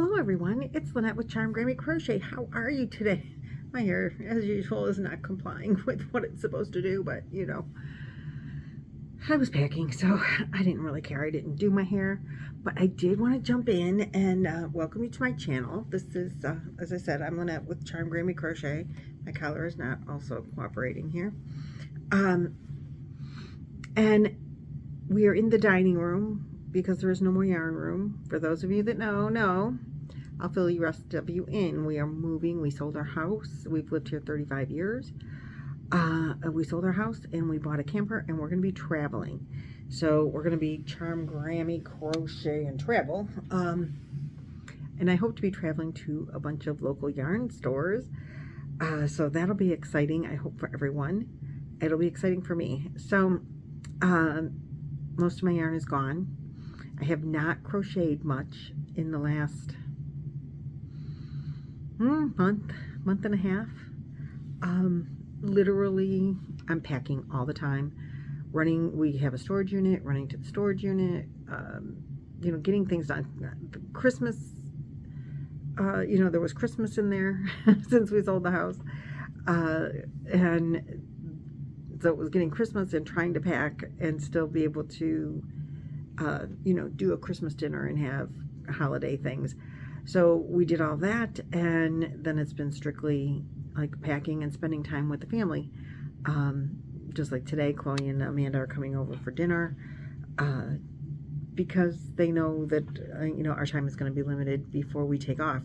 Hello everyone, it's Lynette with Grammy Crochet. How are you today? My hair, as usual, is not complying with what it's supposed to do, but you know, I was packing, so I didn't really care. I didn't do my hair, but I did want to jump in and welcome you to my channel. This is, as I said, I'm Lynette with Grammy Crochet. My collar is not also cooperating here. And we are in the dining room because there is no more yarn room. For those of you that know, I'll fill the rest of you in. We are moving. We sold our house. We've lived here 35 years. We sold our house and we bought a camper, and we're going to be traveling. So we're going to be Grammy Crochet and travel. And I hope to be traveling to a bunch of local yarn stores. So that'll be exciting, I hope, for everyone. It'll be exciting for me. So most of my yarn is gone. I have not crocheted much in the last month and a half. Literally, I'm packing all the time. We have a storage unit, running to the storage unit, you know, getting things done. Christmas, you know, there was Christmas in there since we sold the house. And so it was getting Christmas and trying to pack and still be able to, you know, do a Christmas dinner and have holiday things. So we did all that, and then it's been strictly like packing and spending time with the family. Just like today, Chloe and Amanda are coming over for dinner because they know that, you know, our time is going to be limited before we take off.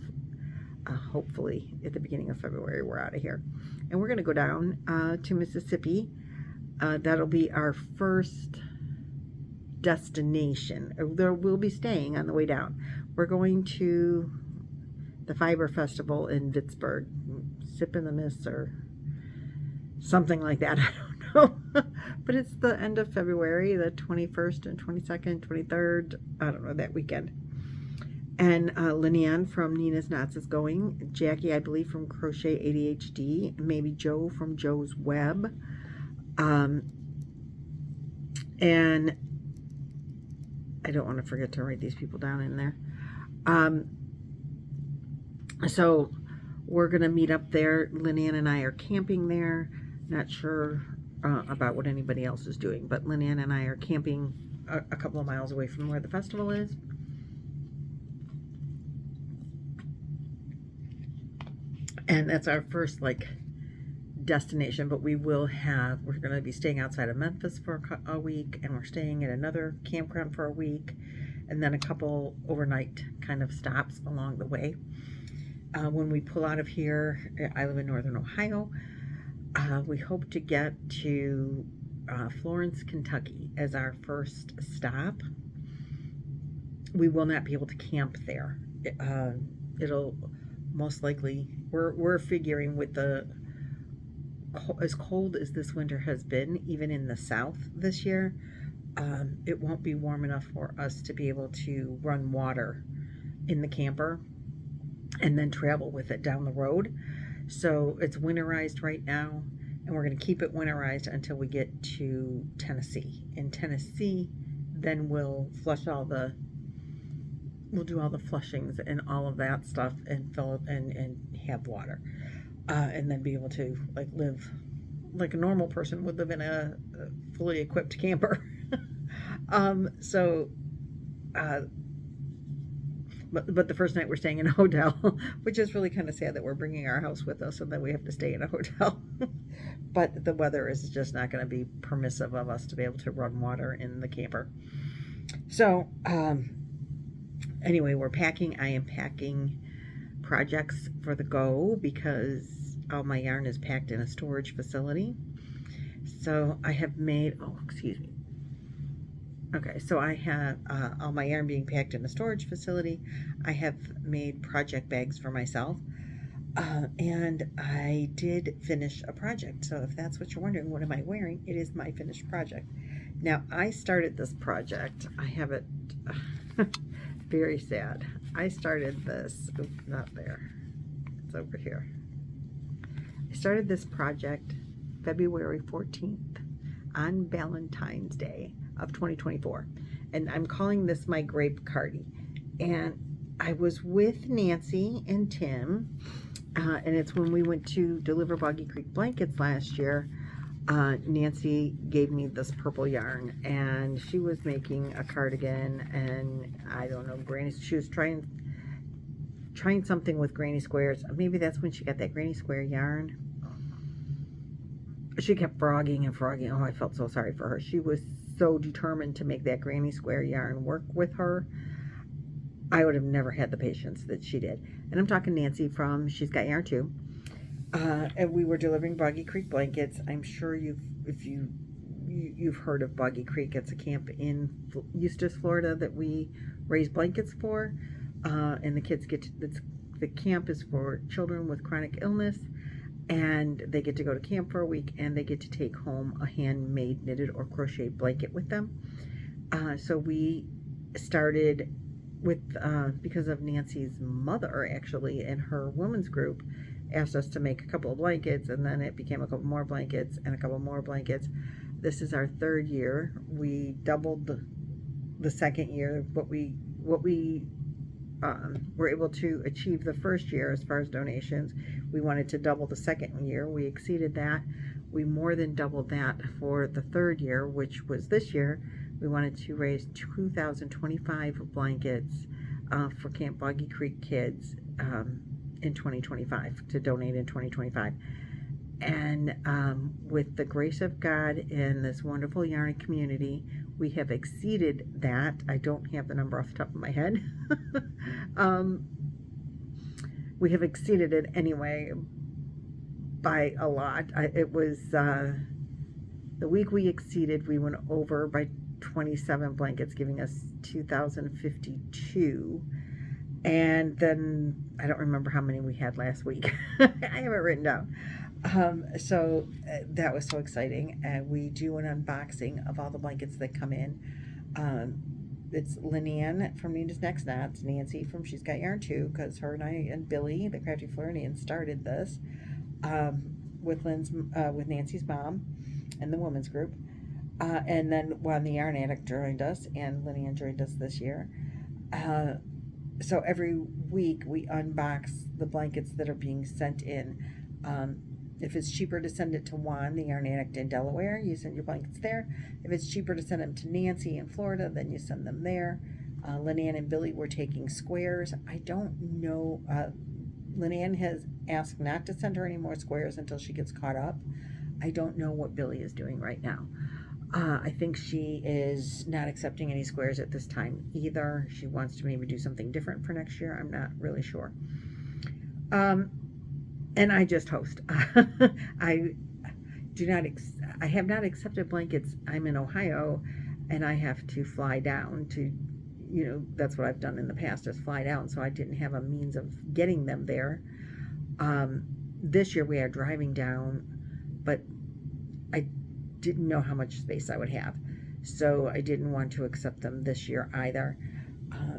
Hopefully at the beginning of February, we're out of here. And we're going to go down to Mississippi. That'll be our first destination. There we'll be staying on the way down. We're going to the Fiber Festival in Vicksburg, Sip in the Mist or something like that. I don't know. But it's the end of February, the 21st and 22nd, 23rd, I don't know, that weekend. And Lynanne from Nina's Knots is going. Jackie, I believe, from Crochet ADHD. Maybe Joe from Joe's Web. And I don't want to forget to write these people down in there. So we're going to meet up there. Lynanne and I are camping there. Not sure about what anybody else is doing, but Lynanne and I are camping a couple of miles away from where the festival is. And that's our first, like, destination, but we're going to be staying outside of Memphis for a week, and we're staying at another campground for a week, and then a couple overnight kind of stops along the way. When we pull out of here, I live in Northern Ohio, we hope to get to Florence, Kentucky as our first stop. We will not be able to camp there. It'll most likely, we're figuring with as cold as this winter has been, even in the south this year, it won't be warm enough for us to be able to run water in the camper and then travel with it down the road. So it's winterized right now, and we're going to keep it winterized until we get to Tennessee. In Tennessee, then we'll do all the flushings and all of that stuff and fill it and have water. And then be able to, like, live like a normal person would live in a fully equipped camper. But the first night we're staying in a hotel, which is really kind of sad that we're bringing our house with us and then we have to stay in a hotel. But the weather is just not going to be permissive of us to be able to run water in the camper. So, anyway, we're packing. I am packing projects for the go because all my yarn is packed in a storage facility. So I have made, oh, excuse me. Okay, so I have all my yarn being packed in a storage facility. I have made project bags for myself. And I did finish a project. So if that's what you're wondering, what am I wearing? It is my finished project. Now, I started this project. I have it very sad. I started this, oops, not there. It's over here. I started this project February 14th on Valentine's Day of 2024. And I'm calling this my grape Cardi. And I was with Nancy and Tim, and it's when we went to deliver Boggy Creek blankets last year. Nancy gave me this purple yarn, and she was making a cardigan, and I don't know, granny, she was trying something with granny squares. Maybe that's when she got that granny square yarn. She kept frogging and frogging. Oh, I felt so sorry for her. She was so determined to make that granny square yarn work with her. I would have never had the patience that she did. And I'm talking Nancy from She's Got Yarn Too. And we were delivering Boggy Creek blankets. I'm sure you've heard of Boggy Creek. It's a camp in Eustis, Florida that we raise blankets for. And the kids the camp is for children with chronic illness, and they get to go to camp for a week, and they get to take home a handmade knitted or crocheted blanket with them. So we started with, because of Nancy's mother, actually, and her women's group asked us to make a couple of blankets, and then it became a couple more blankets and a couple more blankets. This is our third year. We doubled the second year. What we were able to achieve the first year as far as donations. We wanted to double the second year. We exceeded that. We more than doubled that for the third year, which was this year. We wanted to raise 2,025 blankets for Camp Boggy Creek kids in 2025, to donate in 2025. And with the grace of God and this wonderful yarn community, we have exceeded that. I don't have the number off the top of my head. We have exceeded it anyway by a lot. It was the week we exceeded, we went over by 27 blankets, giving us 2,052. And then I don't remember how many we had last week. I have it written down. So that was so exciting. And we do an unboxing of all the blankets that come in. It's Lynanne from Nina's Next Knots, Nancy from She's Got Yarn Too, because her and I and Billy, the Crafty Floridian, started this with Nancy's mom and the women's group. And then Juan the Yarn Addict joined us, and Lynanne joined us this year. So every week we unbox the blankets that are being sent in. If it's cheaper to send it to Juan, the Yarn Addict in Delaware, you send your blankets there. If it's cheaper to send them to Nancy in Florida, then you send them there. Lynanne and Billy were taking squares. I don't know. Lynanne has asked not to send her any more squares until she gets caught up. I don't know what Billy is doing right now. I think she is not accepting any squares at this time either. She wants to maybe do something different for next year. I'm not really sure. And I just host. I have not accepted blankets. I'm in Ohio, and I have to fly down to, that's what I've done in the past, is fly down. So I didn't have a means of getting them there. This year we are driving down, but I didn't know how much space I would have. So I didn't want to accept them this year either.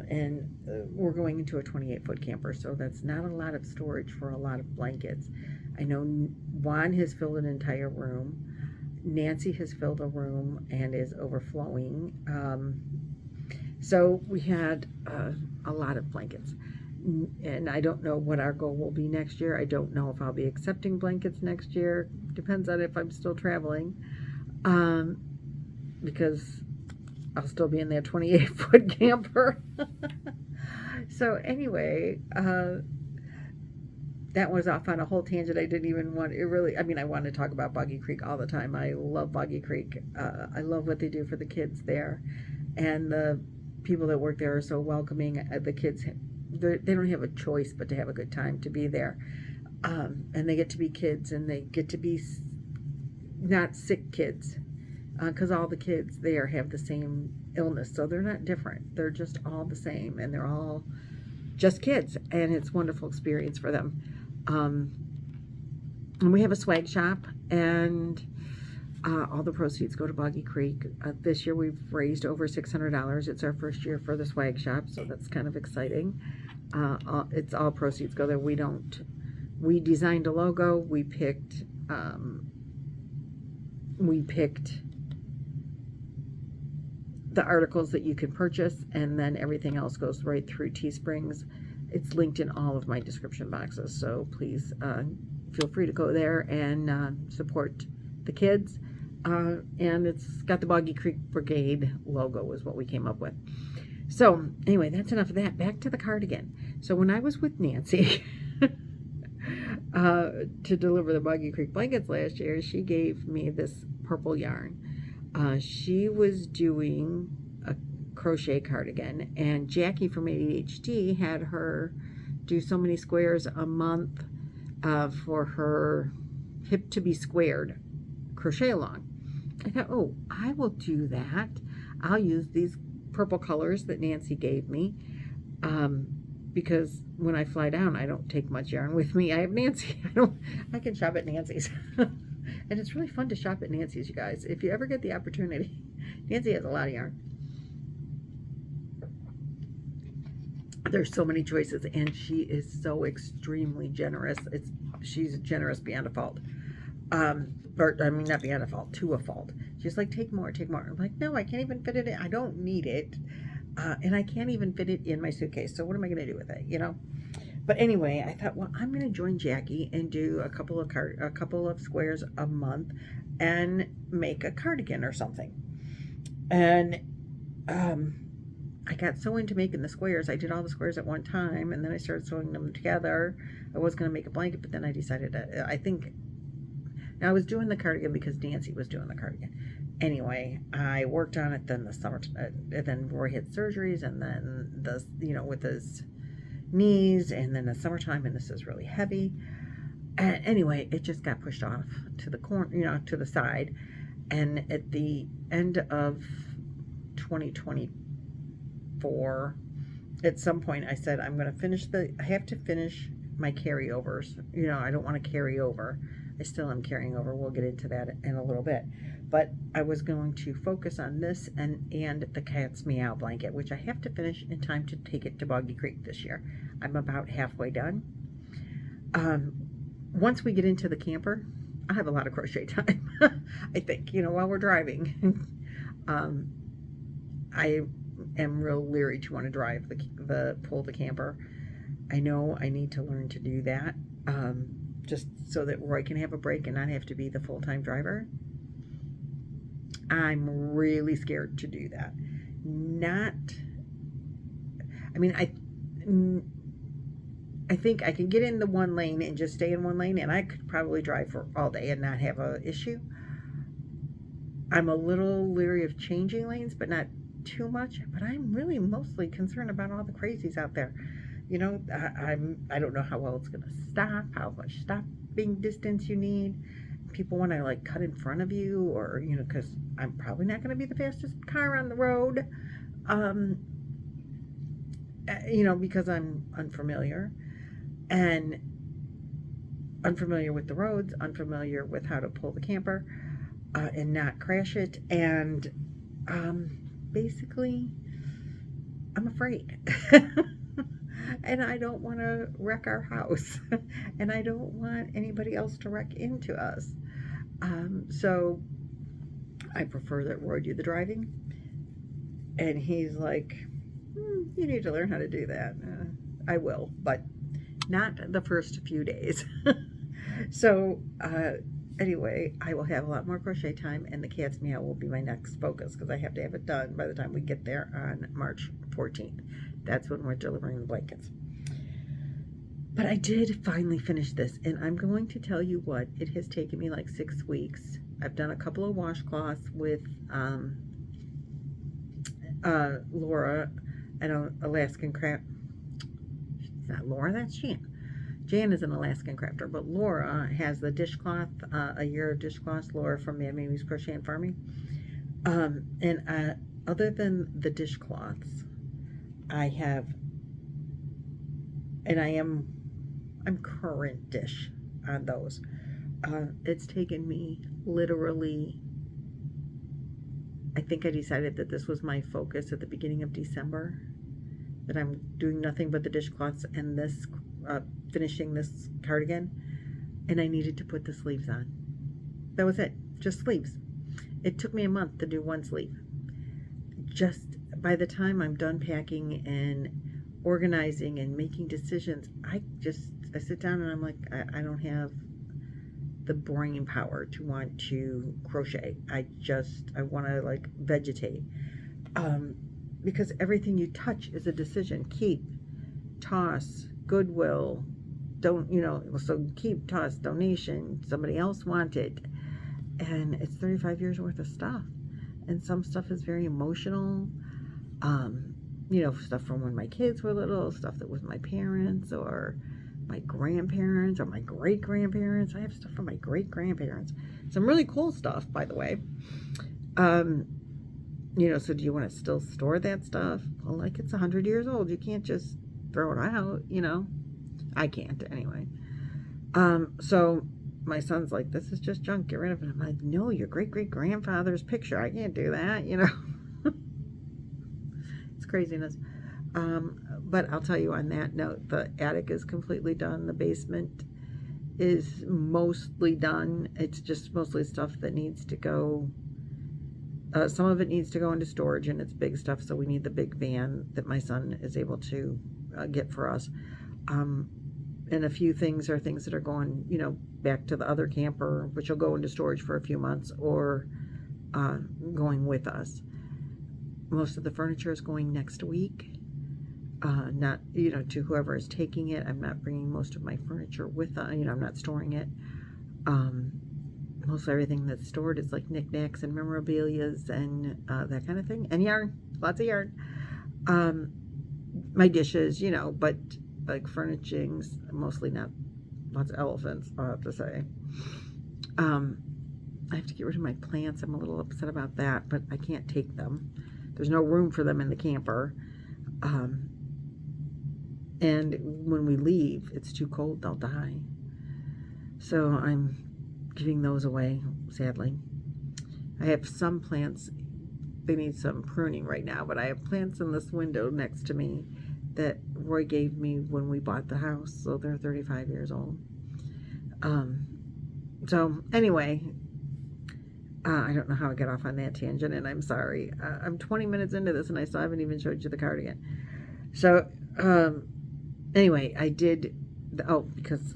And we're going into a 28-foot camper, so that's not a lot of storage for a lot of blankets. I know Juan has filled an entire room. Nancy has filled a room and is overflowing. So we had a lot of blankets. And I don't know what our goal will be next year. I don't know if I'll be accepting blankets next year. Depends on if I'm still traveling. Because I'll still be in that 28-foot camper. So anyway, that was off on a whole tangent. I didn't even want it really. I mean, I want to talk about Boggy Creek all the time. I love Boggy Creek. I love what they do for the kids there, and the people that work there are so welcoming. The kids, they don't have a choice but to have a good time, to be there, and they get to be kids, and they get to be not sick kids. Because all the kids there have the same illness, so they're not different. They're just all the same, and they're all just kids, and it's a wonderful experience for them. And we have a swag shop, and all the proceeds go to Boggy Creek. This year we've raised over $600. It's our first year for the swag shop, so that's kind of exciting. It's all proceeds go there. We designed a logo. We picked the articles that you can purchase, and then everything else goes right through Teesprings. It's linked in all of my description boxes, so please feel free to go there and support the kids. And it's got the Boggy Creek Brigade logo is what we came up with. So anyway, that's enough of that. Back to the cardigan. So when I was with Nancy to deliver the Boggy Creek blankets last year, she gave me this purple yarn. She was doing a crochet cardigan, and Jackie from ADHD had her do so many squares a month for her hip to be squared crochet along. I thought, oh, I will do that. I'll use these purple colors that Nancy gave me because when I fly down, I don't take much yarn with me. I have Nancy. I can shop at Nancy's. And it's really fun to shop at Nancy's, you guys. If you ever get the opportunity, Nancy has a lot of yarn. There's so many choices, and she is so extremely generous. She's generous beyond a fault. Or, I mean, not beyond a fault, to a fault. She's like, take more, take more. I'm like, no, I can't even fit it in. I don't need it. And I can't even fit it in my suitcase. So what am I going to do with it, you know? But anyway, I thought, well, I'm going to join Jackie and do a couple of squares a month and make a cardigan or something. And I got so into making the squares. I did all the squares at one time, and then I started sewing them together. I was going to make a blanket, but then I decided I was doing the cardigan because Nancy was doing the cardigan. Anyway, I worked on it, then the summer, and then Roy had surgeries, and then with his knees, and then the summertime, and this is really heavy. And anyway, it just got pushed off to the corner, to the side. And at the end of 2024, at some point, I said, I have to finish my carryovers. I don't want to carry over. I still am carrying over. We'll get into that in a little bit. But I was going to focus on this and the Cat's Meow blanket, which I have to finish in time to take it to Boggy Creek this year. I'm about halfway done. Once we get into the camper, I'll have a lot of crochet time, I think, while we're driving. I am real leery to want to drive pull the camper. I know I need to learn to do that, just so that Roy can have a break and not have to be the full-time driver. I'm really scared to do that. I think I can get in the one lane and just stay in one lane, and I could probably drive for all day and not have an issue. I'm a little leery of changing lanes, but not too much. But I'm really mostly concerned about all the crazies out there. I don't know how well it's going to stop, how much stopping distance you need. People want to cut in front of you, or because I'm probably not going to be the fastest car on the road, because I'm unfamiliar with the roads, unfamiliar with how to pull the camper and not crash it, and basically I'm afraid. And I don't want to wreck our house, and I don't want anybody else to wreck into us. So I prefer that Roy do the driving. And he's like, you need to learn how to do that. I will, but not the first few days. So anyway, I will have a lot more crochet time, and the Cat's Meow will be my next focus because I have to have it done by the time we get there on March 14th. That's when we're delivering the blankets. But I did finally finish this, and I'm going to tell you what, it has taken me 6 weeks. I've done a couple of washcloths with Laura at an Alaskan craft. It's not Laura, that's Jan. Jan is an Alaskan crafter, but Laura has the dishcloth, a year of dishcloths, Laura from Mad Mamie's Crochet and Farming. And other than the dishcloths, I'm current-ish on those. It's taken me literally, I think I decided that this was my focus at the beginning of December, that I'm doing nothing but the dishcloths and this, finishing this cardigan, and I needed to put the sleeves on. That was it, just sleeves. It took me a month to do one sleeve. just by the time I'm done packing and organizing and making decisions, I sit down and I'm like, I don't have the brain power to want to crochet. I want to like vegetate. Because everything you touch is a decision. Keep, toss, Goodwill, don't, so keep, toss, donation, somebody else wanted. And it's 35 years worth of stuff. And some stuff is very emotional. Stuff from when my kids were little, stuff that was my parents or my grandparents or my great-grandparents. I have stuff from my great-grandparents. Some really cool stuff, by the way. So do you want to still store that stuff? Well, like it's 100 years old. You can't just throw it out, I can't anyway. So my son's like, this is just junk, get rid of it. I'm like, no, your great-great-grandfather's picture. I can't do that, It's craziness. But I'll tell you on that note, the attic is completely done. The basement is mostly done. It's just mostly stuff that needs to go. Some of it needs to go into storage, and it's big stuff, so we need the big van that my son is able to get for us. And a few things are things that are going, back to the other camper, which will go into storage for a few months, or going with us. Most of the furniture is going next week. Not, to whoever is taking it. I'm not bringing most of my furniture with, I'm not storing it. Most everything that's stored is like knickknacks and memorabilias and that kind of thing. And yarn, lots of yarn. My dishes, but like furnishings, mostly not. Lots of elephants, I'll have to say. I have to get rid of my plants. I'm a little upset about that, but I can't take them. There's no room for them in the camper. And when we leave, it's too cold, they'll die. So I'm giving those away, sadly. I have some plants, they need some pruning right now, but I have plants in this window next to me that Roy gave me when we bought the house, so they're 35 years old. So anyway, I don't know how I got off on that tangent, and I'm sorry. I'm 20 minutes into this, and I still haven't even showed you the cardigan. So, anyway, I did, because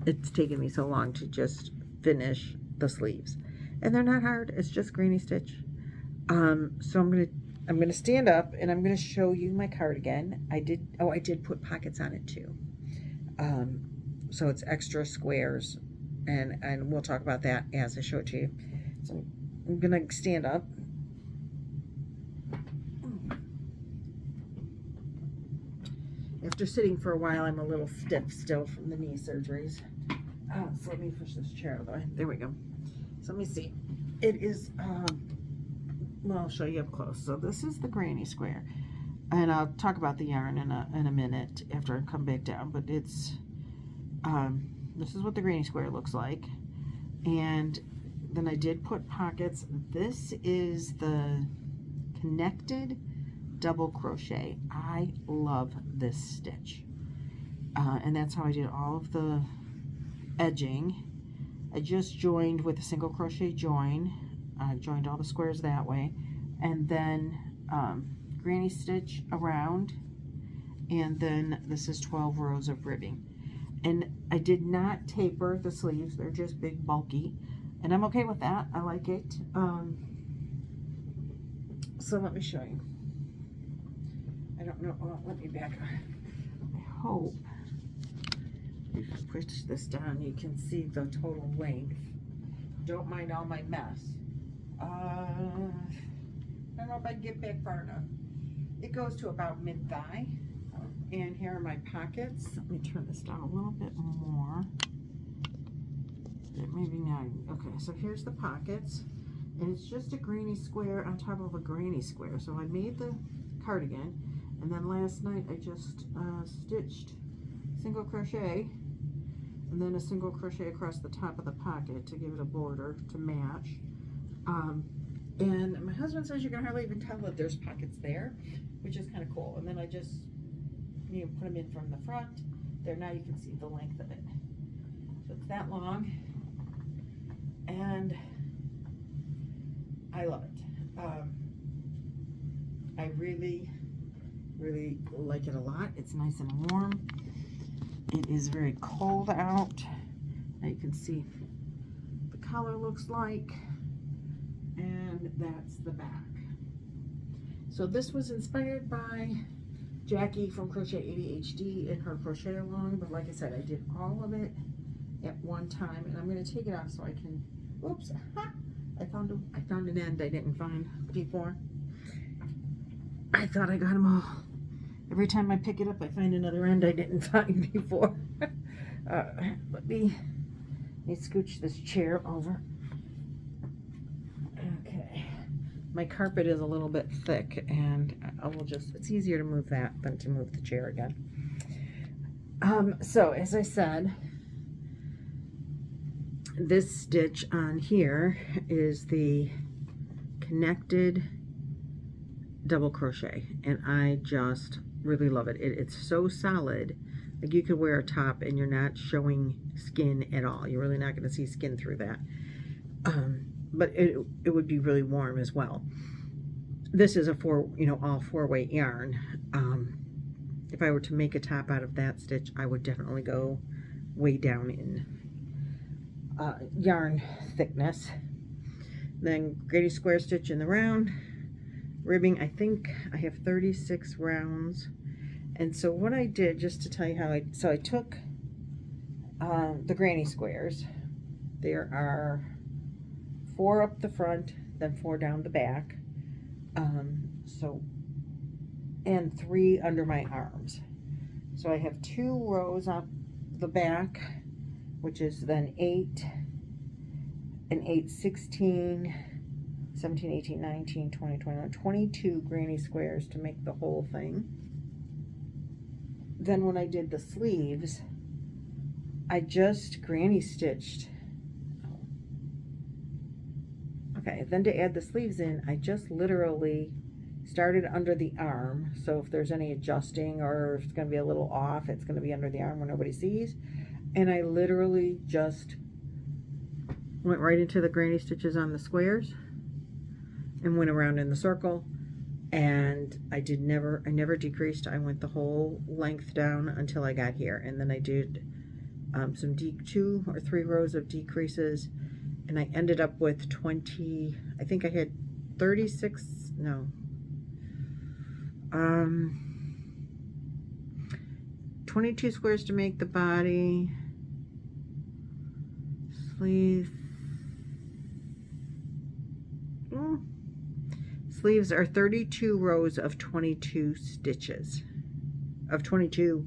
it's taken me so long to just finish the sleeves. And they're not hard, it's just granny stitch. So I'm gonna stand up, and I'm gonna show you my cardigan. I did put pockets on it too. So it's extra squares, and we'll talk about that as I show it to you. So I'm gonna stand up. After sitting for a while, I'm a little stiff still from the knee surgeries. So let me push this chair out of the way. There we go. So let me see. It is, well, I'll show you up close. So this is the granny square. And I'll talk about the yarn in a minute after I come back down. But it's, this is what the granny square looks like. And then I did put pockets. This is the connected double crochet. I love this stitch. And that's how I did all of the edging. I just joined with a single crochet join. I joined all the squares that way. And then granny stitch around. And then this is 12 rows of ribbing. And I did not taper the sleeves. They're just big, bulky. And I'm okay with that. I like it. So let me show you. I don't know. Oh, let me back up. I hope if I push this down, you can see the total length. Don't mind all my mess. I don't know if I can get back far enough. It goes to about mid-thigh. And here are my pockets. Let me turn this down a little bit more. Maybe now. Okay, so here's the pockets. And it's just a granny square on top of a granny square. So I made the cardigan. And then last night I just stitched single crochet. And then a single crochet across the top of the pocket to give it a border to match. And my husband says you can hardly even tell that there's pockets there, which is kind of cool. And then I just put them in from the front. There, now you can see the length of it. So it's that long. And I love it. I really, really like it a lot. It's nice and warm. It is very cold out. Now you can see the color looks like, and that's the back. So this was inspired by Jackie from Crochet ADHD and her crochet along, but like I said, I did all of it at one time, and I'm going to take it off so I can, oops, I found an end I didn't find before. I thought I got them all. Every time I pick it up, I find another end I didn't find before. Let me scooch this chair over. Okay. My carpet is a little bit thick, and I will just, it's easier to move that than to move the chair again. So as I said, this stitch on here is the connected double crochet, and I just really love it. It's so solid, like you could wear a top and you're not showing skin at all. You're really not going to see skin through that. But it would be really warm as well. This is a all 4-weight yarn. If I were to make a top out of that stitch, I would definitely go way down in yarn thickness. Then granny square stitch in the round. Ribbing, I think I have 36 rounds. And so what I did, just to tell you how I took the granny squares. There are 4 up the front, then 4 down the back, and 3 under my arms. So I have 2 rows up the back, which is then 8 and 8, 16, 17, 18, 19, 20, 21, 22 granny squares to make the whole thing. Then when I did the sleeves, I just granny stitched. Okay, then to add the sleeves in, I just literally started under the arm. So if there's any adjusting or if it's going to be a little off, it's going to be under the arm where nobody sees. And I literally just went right into the granny stitches on the squares and went around in the circle. And I never decreased. I went the whole length down until I got here. And then I did some 2 or 3 rows of decreases. And I ended up with 20, I think I had 36, no. 22 squares to make the body. Sleeves. Sleeves are 32 rows of 22 stitches. 32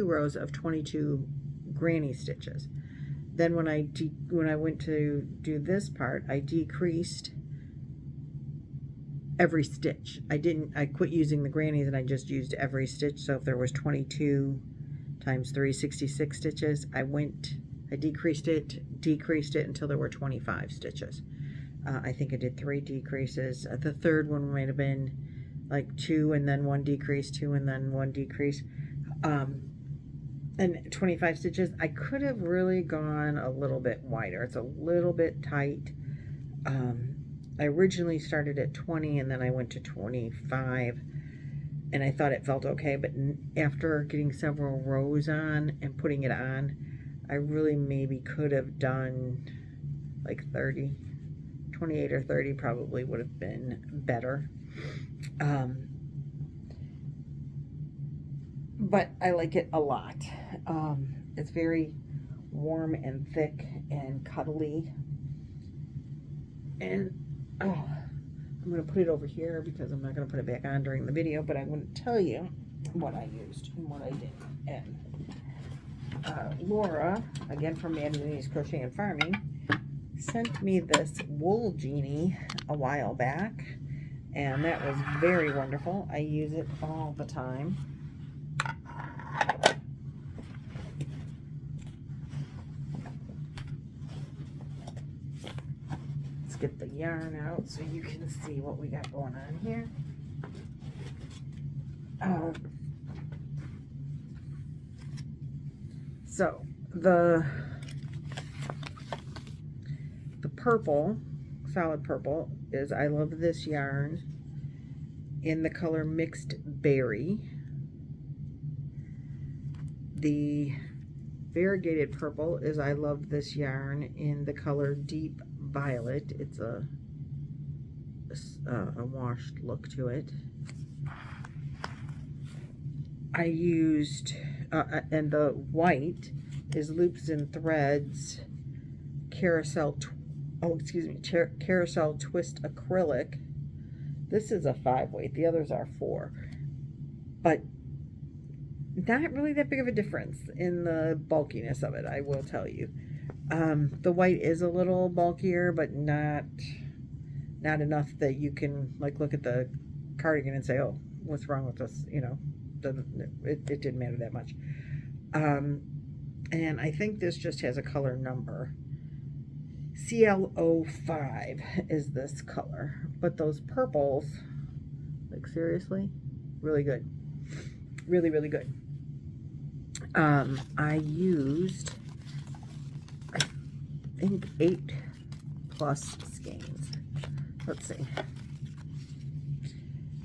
rows of 22 granny stitches. Then when I went to do this part, I decreased every stitch. I quit using the grannies and I just used every stitch. So if there was 22 times 3, 66 stitches, I decreased it until there were 25 stitches. I think I did 3 decreases. The third one might have been like 2 and then 1 decrease, 2 and then 1 decrease. And 25 stitches. I could have really gone a little bit wider. It's a little bit tight. I originally started at 20 and then I went to 25 and I thought it felt okay, but after getting several rows on and putting it on, I really maybe could have done like 30. 28 or 30 probably would have been better. But I like it a lot. It's very warm and thick and cuddly. And I'm going to put it over here because I'm not going to put it back on during the video, but I wouldn't tell you what I used and what I did. And Laura, again from Mandy's Crochet and Farming, sent me this wool genie a while back, and that was very wonderful. I use it all the time. Let's get the yarn out so you can see what we got going on here. So the purple, solid purple, is, I love this yarn. in the color Mixed Berry. The variegated purple is I Love This Yarn in the color Deep Violet. It's a washed look to it. I used, and the white is Loops and Threads Carousel Twist Acrylic. This is a 5-weight, the others are 4, but not really that big of a difference in the bulkiness of it, I will tell you. The white is a little bulkier, but not enough that you can like look at the cardigan and say, oh, what's wrong with this, you know. It didn't matter that much. And I think this just has a color number. CL05 is this color. But those purples, like seriously, really good. Really, really good. I used, I think, 8+ skeins. Let's see.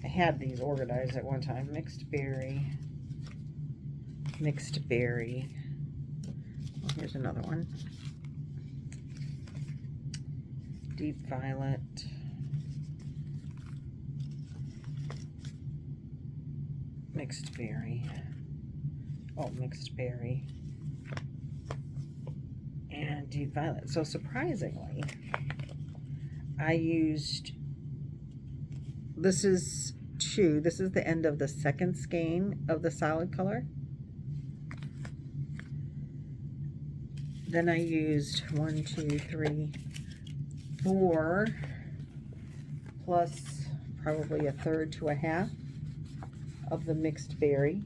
I had these organized at one time. Mixed Berry. Oh, here's another one. Deep Violet. Mixed Berry. Oh, Mixed Berry. And Deep Violet. So surprisingly, I used, this is the end of the second skein of the solid color. Then I used 1, 2, 3, 4 plus probably 1/3 to 1/2 of the Mixed Berry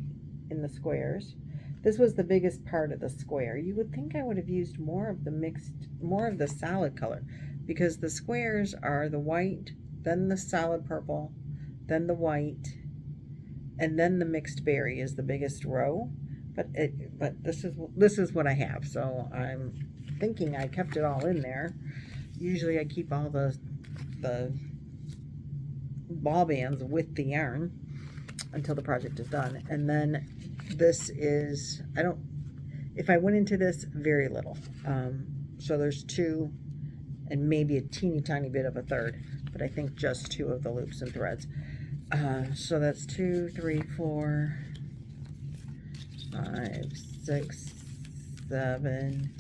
in the squares. This was the biggest part of the square. You would think I would have used more of the solid color, because the squares are the white, then the solid purple, then the white, and then the Mixed Berry is the biggest row. But this is what I have, so I'm thinking I kept it all in there. Usually I keep all the ball bands with the yarn until the project is done. And then this is, if I went into this, very little. So there's 2 and maybe a teeny tiny bit of 1/3, but I think just 2 of the loops and threads. So that's 2, 3, 4, 5, 6, 7,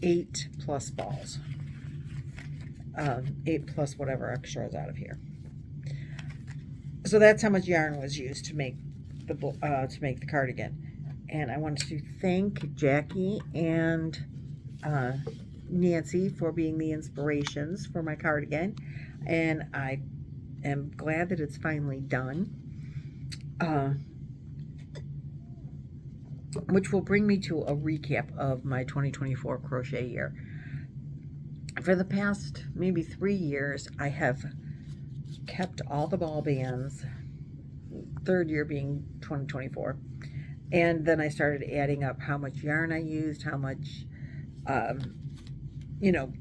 8 plus balls. 8 plus whatever extra is out of here. So that's how much yarn was used to make the cardigan. And I wanted to thank Jackie and Nancy for being the inspirations for my cardigan, and I am glad that it's finally done. Which will bring me to a recap of my 2024 crochet year. For the past maybe 3 years, I have kept all the ball bands, 3rd year being 2024, and then I started adding up how much yarn I used, how much, you know,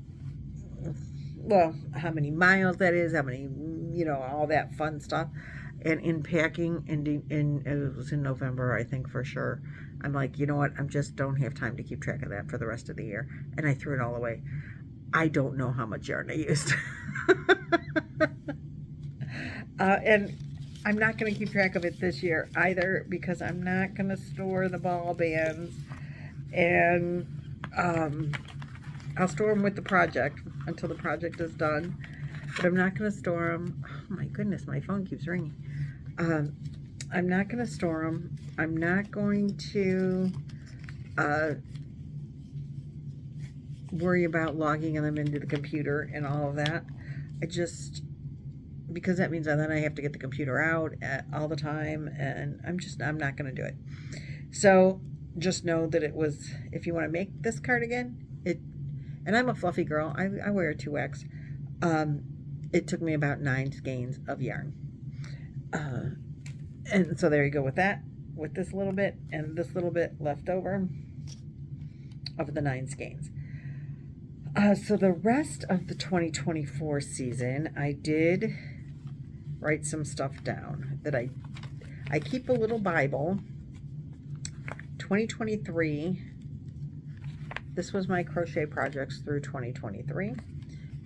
well, how many miles that is, how many, you know, all that fun stuff. And in packing, it was in November, I think, for sure, I'm like, you know what, I just don't have time to keep track of that for the rest of the year, and I threw it all away. I don't know how much yarn I used. And I'm not going to keep track of it this year either, because I'm not going to store the ball bands, and I'll store them with the project until the project is done, but I'm not going to store them. Oh my goodness, my phone keeps ringing. I'm not going to store them. I'm not going to worry about logging them into the computer and all of that. Because that means that then I have to get the computer out all the time, and I'm not going to do it. So just know that it was, if you want to make this cardigan, and I'm a fluffy girl, I wear a 2X, it took me about 9 skeins of yarn. And so there you go with that, with this little bit and this little bit left over of the 9 skeins. So the rest of the 2024 season, I did write some stuff down that I keep a little Bible. 2023, this was my crochet projects through 2023.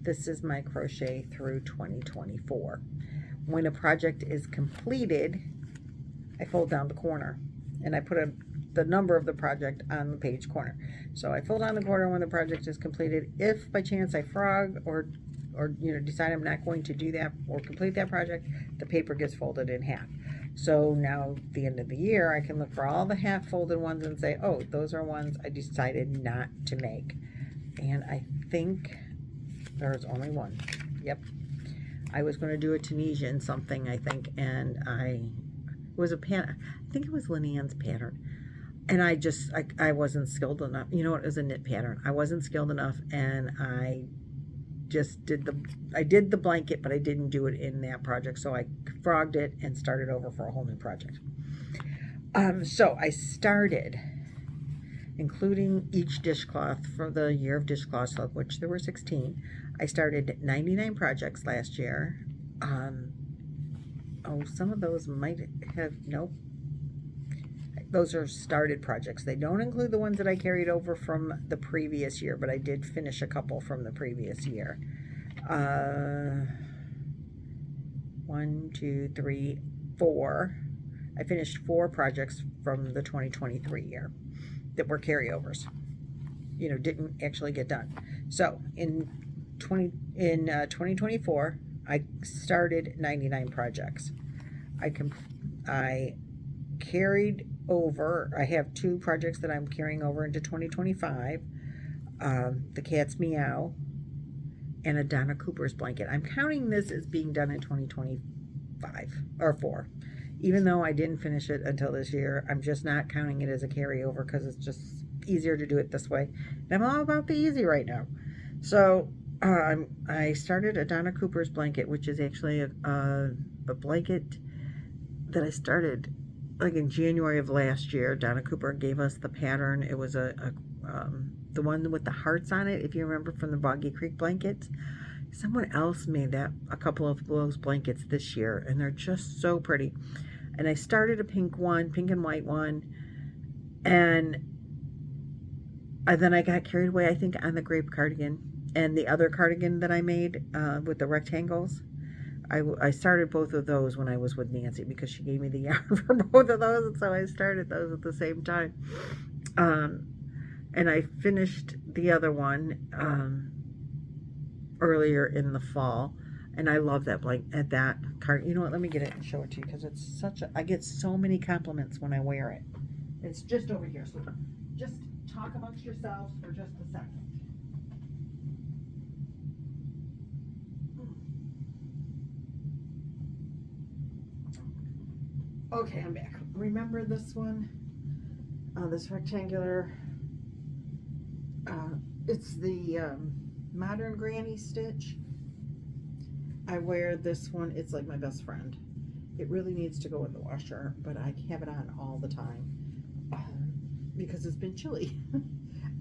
This is my crochet through 2024. When a project is completed, I fold down the corner and I put the number of the project on the page corner. So I fold down the corner when the project is completed. If by chance I frog or decide I'm not going to do that or complete that project, the paper gets folded in half. So now at the end of the year, I can look for all the half folded ones and say, oh, those are ones I decided not to make. And I think there's only one. Yep. I was going to do a Tunisian something, I think, and it was a pattern. I think it was Lynanne's pattern. And I wasn't skilled enough. You know what? It was a knit pattern. I wasn't skilled enough, and I just did the blanket, but I didn't do it in that project. So I frogged it and started over for a whole new project. So I started, including each dishcloth for the year of dishcloths, of which there were 16. I started 99 projects last year. Some of those might have, nope. Those are started projects. They don't include the ones that I carried over from the previous year, but I did finish a couple from the previous year. 1, 2, 3, 4. I finished 4 projects from the 2023 year that were carryovers. Didn't actually get done. So in 2024, I started 99 projects. I carried over, I have 2 projects that I'm carrying over into 2025. The Cat's Meow and a Donna Cooper's blanket. I'm counting this as being done in 2025 or 4. Even though I didn't finish it until this year, I'm just not counting it as a carryover because it's just easier to do it this way. And I'm all about the easy right now. So I started a Donna Cooper's blanket, which is actually a blanket that I started like in January of last year. Donna Cooper gave us the pattern. It was the one with the hearts on it, if you remember from the Boggy Creek blankets. Someone else made a couple of those blankets this year, and they're just so pretty. And I started a pink and white one, and then I got carried away, I think, on the grape cardigan and the other cardigan that I made with the rectangles. I started both of those when I was with Nancy because she gave me the yarn for both of those, and so I started those at the same time. And I finished the other one earlier in the fall, and I love that blanket, that card. You know what? Let me get it and show it to you because it's I get so many compliments when I wear it. It's just over here, so just talk amongst yourselves for just a second. Okay, I'm back. Remember this one? This rectangular. It's the modern granny stitch. I wear this one. It's like my best friend. It really needs to go in the washer, but I have it on all the time because it's been chilly.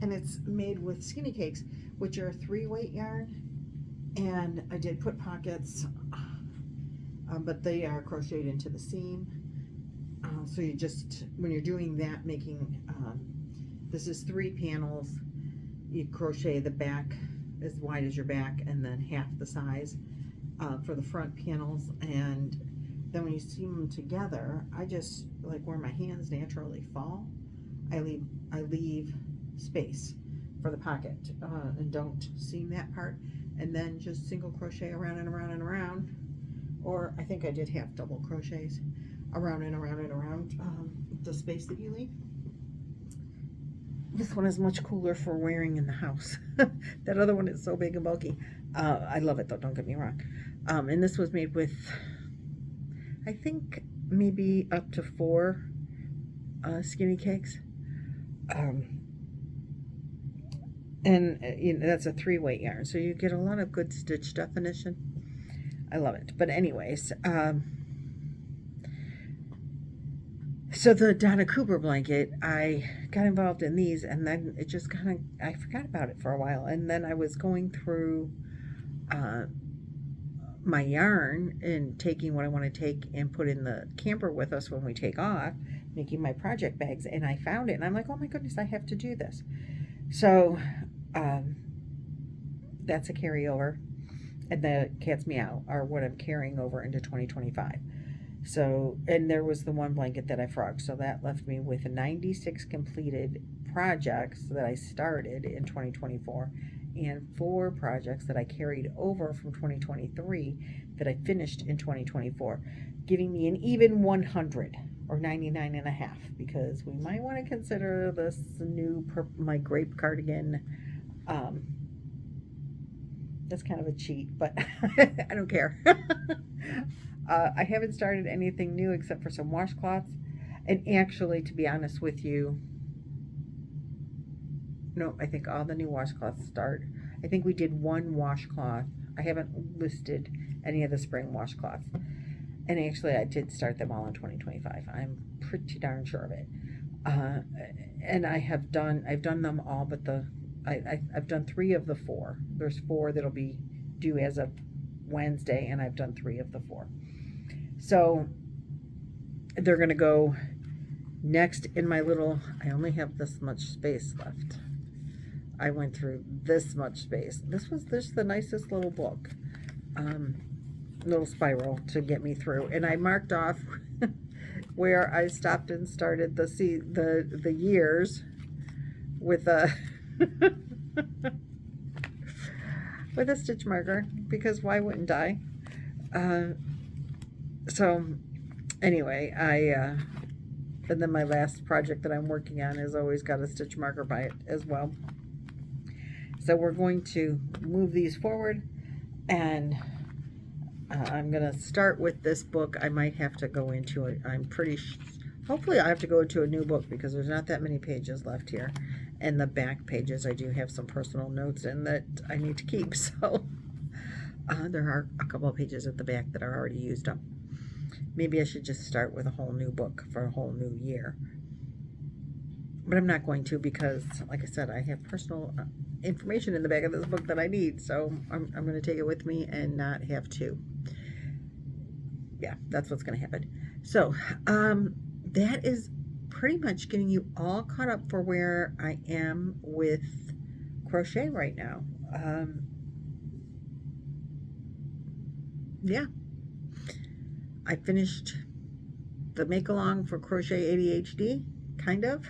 And it's made with skinny cakes, which are 3-weight yarn. And I did put pockets, but they are crocheted into the seam. So you just, when you're doing that, making, this is 3 panels, you crochet the back as wide as your back and then half the size for the front panels. And then when you seam them together, I just, like where my hands naturally fall, I leave space for the pocket and don't seam that part, and then just single crochet around and around and around, or I think I did half double crochets around and around and around the space that you leave. This one is much cooler for wearing in the house. That other one is so big and bulky. I love it though, don't get me wrong. And this was made with, I think, maybe up to 4 skinny cakes. And that's a 3-weight yarn, so you get a lot of good stitch definition. I love it. But anyways, so the Donna Cooper blanket, I got involved in these, and then it just kind of, I forgot about it for a while. And then I was going through my yarn and taking what I want to take and put in the camper with us when we take off, making my project bags. And I found it and I'm like, oh my goodness, I have to do this. So that's a carryover. And the Cat's Meow are what I'm carrying over into 2025. So, and there was the one blanket that I frogged. So that left me with 96 completed projects that I started in 2024 and 4 projects that I carried over from 2023 that I finished in 2024, giving me an even 100 or 99 and a half, because we might want to consider this new my grape cardigan. That's kind of a cheat, but I don't care. I haven't started anything new except for some washcloths. And actually, to be honest with you, no, I think all the new washcloths start. I think we did one washcloth. I haven't listed any of the spring washcloths. And actually, I did start them all in 2025. I'm pretty darn sure of it. And I've done them all, but I've done 3 of the 4. There's 4 that'll be due as of Wednesday, and I've done 3 of the 4. So they're going to go next in my little, I only have this much space left. I went through this much space. This was just the nicest little book, little spiral to get me through. And I marked off where I stopped and started the years with a with a stitch marker, because why wouldn't I? So anyway, and then my last project that I'm working on has always got a stitch marker by it as well. So we're going to move these forward, and I'm going to start with this book. I might have to go into it. Hopefully I have to go into a new book, because there's not that many pages left here. And the back pages, I do have some personal notes in that I need to keep. So there are a couple of pages at the back that are already used up. Maybe I should just start with a whole new book for a whole new year. But I'm not going to, because, like I said, I have personal information in the back of this book that I need. So I'm going to take it with me and not have to. Yeah, that's what's going to happen. So that is pretty much getting you all caught up for where I am with crochet right now. Yeah, I finished the make-along for Crochet ADHD, kind of.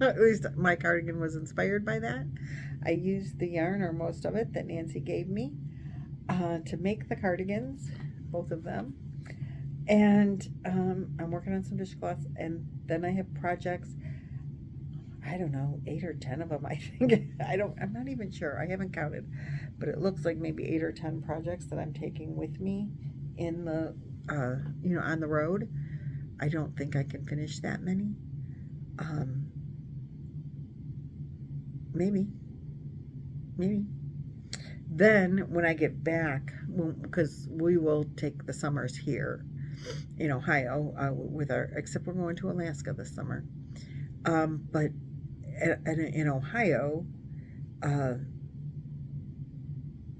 At least my cardigan was inspired by that. I used the yarn, or most of it, that Nancy gave me to make the cardigans, both of them. And I'm working on some dishcloths, and then I have projects, I don't know, 8 or 10 of them, I think. I'm not even sure. I haven't counted, but it looks like maybe 8 or 10 projects that I'm taking with me in the, on the road. I don't think I can finish that many. Maybe. Then when I get back, because we will take the summers here in Ohio except we're going to Alaska this summer. But in Ohio,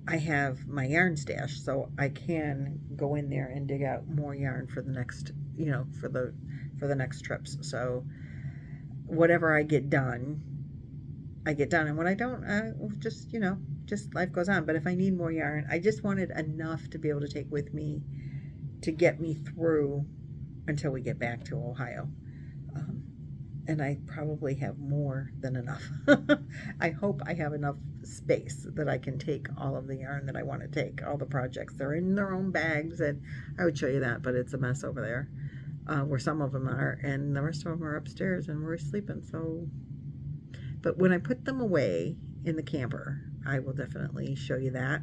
I have my yarn stash, so I can go in there and dig out more yarn for the next, for the next trips. So whatever I get done, and when I don't, just life goes on. But if I need more yarn, I just wanted enough to be able to take with me to get me through until we get back to Ohio. And I probably have more than enough. I hope I have enough space that I can take all of the yarn that I want to take, all the projects. They're in their own bags, and I would show you that, but it's a mess over there, where some of them are, and the rest of them are upstairs, and we're sleeping. So, but when I put them away in the camper, I will definitely show you that.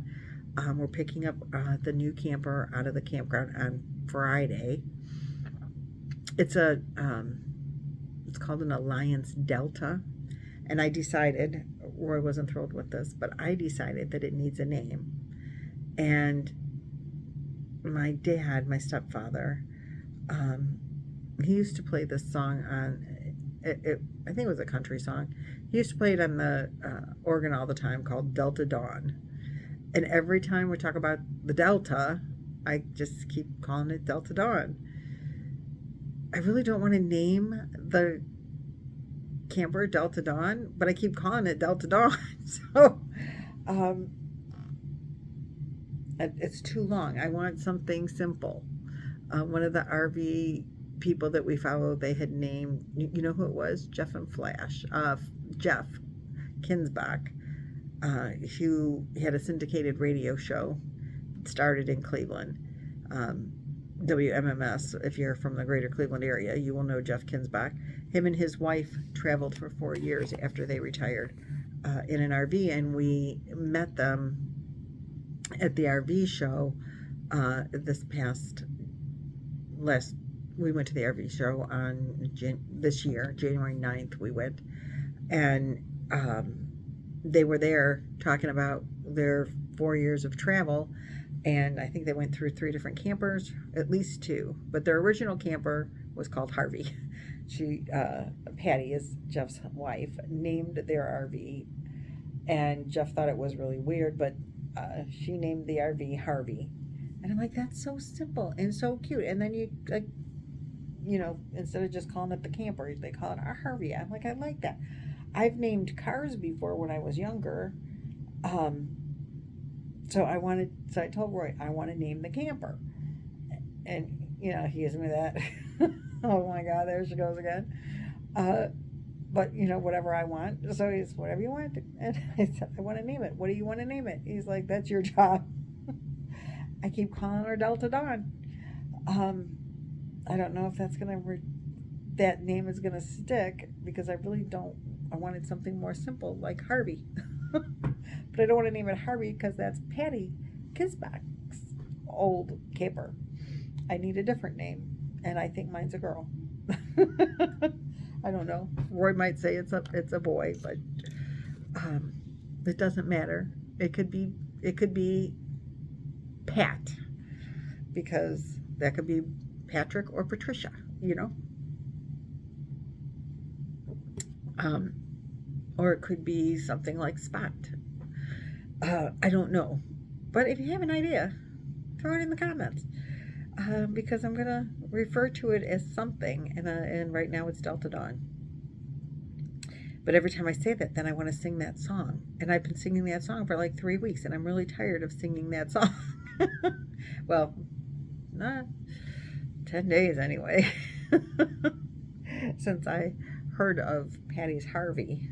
We're picking up the new camper out of the campground on Friday. It's called an Alliance Delta, and I decided, Roy wasn't thrilled with this, but I decided that it needs a name. And my dad, my stepfather, he used to play this song on I think it was a country song. He used to play it on the organ all the time, called Delta Dawn. And every time we talk about the Delta, I just keep calling it Delta Dawn. I really don't want to name the camper Delta Dawn, but I keep calling it Delta Dawn. So um, it's too long. I want something simple. One of the RV people that we follow, they had named, you know who it was? Jeff and Flash. Jeff Kinsbach, who had a syndicated radio show that started in Cleveland. WMMS, if you're from the greater Cleveland area, you will know Jeff Kinsbach. Him and his wife traveled for 4 years after they retired in an RV, and we met them at the RV show we went to the RV show on this year, January 9th we went, and they were there talking about their 4 years of travel, and I think they went through 3 different campers, at least 2, but their original camper was called Harvey. Patty is Jeff's wife, named their RV, and Jeff thought it was really weird, but she named the RV Harvey. And I'm like, that's so simple and so cute. And then you, instead of just calling it the camper, they call it a Harvey. I'm like, I like that. I've named cars before when I was younger. So I told Roy, I want to name the camper. And, he gives me that. Oh my God, there she goes again. But, whatever I want. So he's, whatever you want. And I said, I want to name it. What do you want to name it? He's like, that's your job. I keep calling her Delta Dawn. I don't know if that name is going to stick, because I really don't. I wanted something more simple, like Harvey. But I don't want to name it Harvey because that's Patty Kisbach's old camper. I need a different name, and I think mine's a girl. I don't know. Roy might say it's a boy, but it doesn't matter. It could be Pat, because that could be Patrick or Patricia, or it could be something like Spot. I don't know, but if you have an idea, throw it in the comments, because I'm gonna refer to it as something, and right now it's Delta Dawn. But every time I say that, then I want to sing that song, and I've been singing that song for like 3 weeks, and I'm really tired of singing that song. Well, 10 days anyway, since I heard of Patty's Harvey.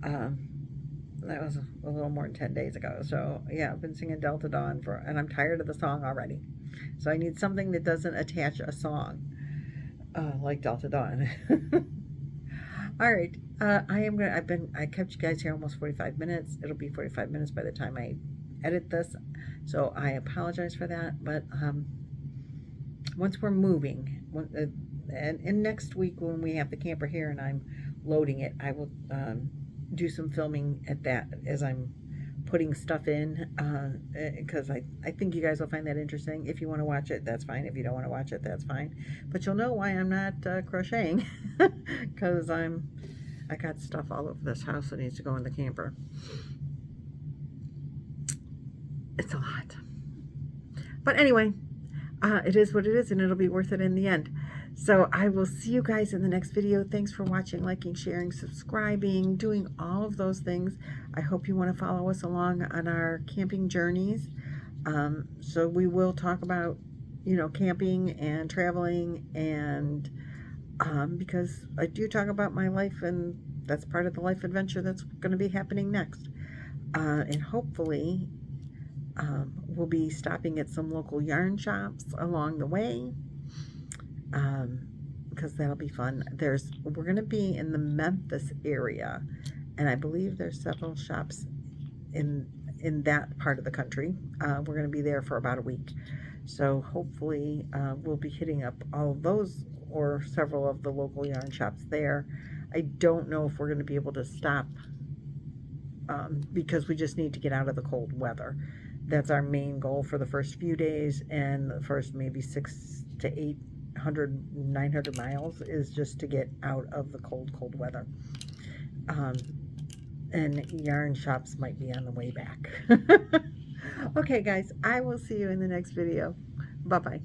That was a little more than 10 days ago. So yeah, I've been singing Delta Dawn and I'm tired of the song already. So I need something that doesn't attach a song, like Delta Dawn. All right, I kept you guys here almost 45 minutes. It'll be 45 minutes by the time I edit this, so I apologize for that. But once we're moving, and next week when we have the camper here and I'm loading it, I will do some filming at that as I'm putting stuff in, because I think you guys will find that interesting. If you want to watch it, that's fine. If you don't want to watch it, that's fine. But you'll know why I'm not crocheting, because I got stuff all over this house that needs to go in the camper. It's a lot. But anyway, it is what it is, and it'll be worth it in the end. So I will see you guys in the next video. Thanks for watching, liking, sharing, subscribing, doing all of those things. I hope you want to follow us along on our camping journeys. So we will talk about, camping and traveling, and because I do talk about my life, and that's part of the life adventure that's going to be happening next. And hopefully we'll be stopping at some local yarn shops along the way, because that'll be fun. We're going to be in the Memphis area, and I believe there's several shops in that part of the country. We're going to be there for about a week, so hopefully we'll be hitting up all of those or several of the local yarn shops there. I don't know if we're going to be able to stop, because we just need to get out of the cold weather. That's our main goal for the first few days, and the first maybe 600 to 800, 900 miles is just to get out of the cold weather. And yarn shops might be on the way back. Okay, guys, I will see you in the next video. Bye-bye.